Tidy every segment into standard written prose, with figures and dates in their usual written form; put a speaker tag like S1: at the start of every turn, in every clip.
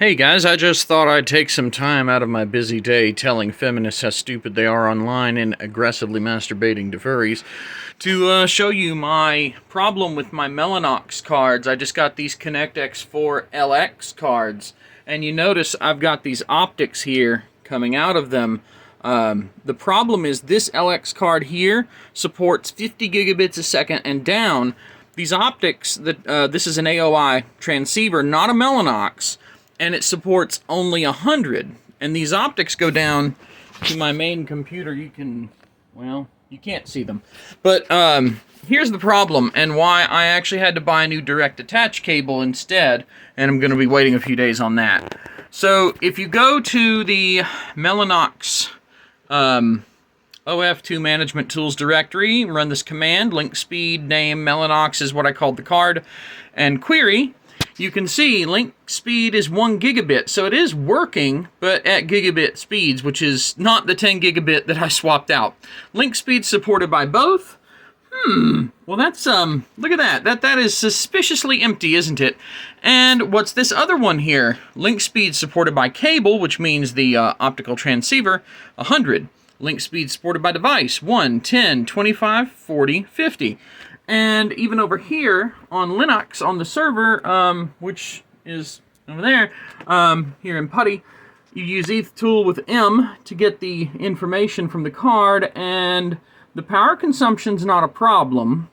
S1: Hey guys, I just thought I'd take some time out of my busy day telling feminists how stupid they are online and aggressively masturbating to furries to show you my problem with my Mellanox cards. I just got these Connect X4 LX cards, and you notice I've got these optics here coming out of them. The problem is this LX card here supports 50 gigabits a second and down. These optics, this is an AOI transceiver, not a Mellanox, and it supports only 100. And these optics go down to my main computer. You can't see them. But here's the problem, and why I actually had to buy a new direct attach cable instead, and I'm going to be waiting a few days on that. So if you go to the Mellanox OF2 Management Tools directory, run this command, link speed name Mellanox is what I called the card, and query, you can see link speed is 1 gigabit, so it is working, but at gigabit speeds, which is not the 10 gigabit that I swapped out. Link speed supported by both. Well, that's, look at that. That is suspiciously empty, isn't it? And what's this other one here? Link speed supported by cable, which means the optical transceiver, 100. Link speed supported by device, 1, 10, 25, 40, 50. And even over here on Linux on the server, which is over there, here in PuTTY, you use ETH tool with M to get the information from the card, and the power consumption's not a problem.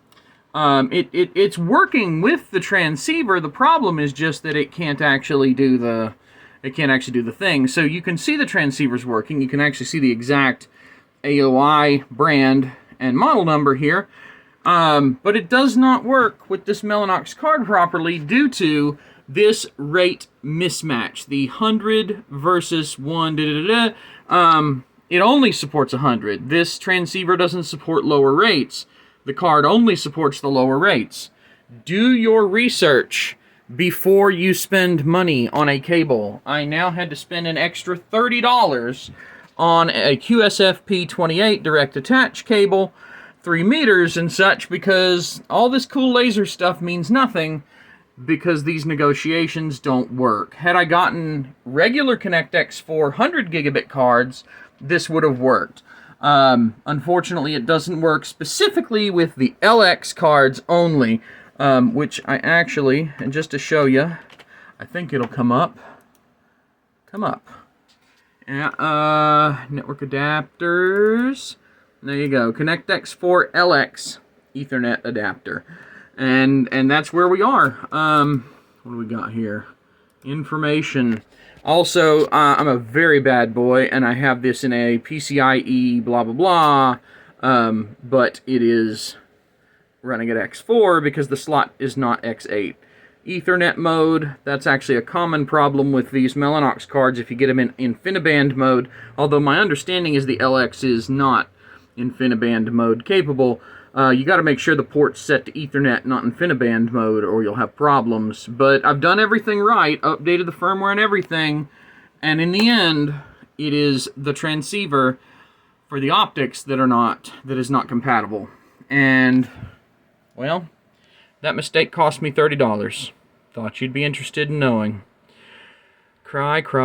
S1: It's working with the transceiver. The problem is just that it can't actually do the thing. So you can see the transceiver's working. You can actually see the exact AOI brand and model number here. But it does not work with this Mellanox card properly due to this rate mismatch. The 100 versus 1, it only supports 100. This transceiver doesn't support lower rates. The card only supports the lower rates. Do your research before you spend money on a cable. I now had to spend an extra $30 on a QSFP28 direct attach cable, 3 meters and such, because all this cool laser stuff means nothing because these negotiations don't work. Had I gotten regular Connect X4 100 gigabit cards, this would have worked. Unfortunately, it doesn't work specifically with the LX cards only, which I actually, and just to show you, I think it'll come up. Network adapters. There you go, Connect X4 LX Ethernet adapter. And that's where we are. What do we got here? Information. Also, I'm a very bad boy, and I have this in a PCIe blah blah blah, but it is running at X4 because the slot is not X8. Ethernet mode, that's actually a common problem with these Mellanox cards if you get them in InfiniBand mode, although my understanding is the LX is not InfiniBand mode capable. You got to make sure the port's set to Ethernet, not InfiniBand mode, or you'll have problems. But I've done everything right, updated the firmware and everything, and in the end, it is the transceiver for the optics that is not compatible. And, well, that mistake cost me $30. Thought you'd be interested in knowing. Cry, cry.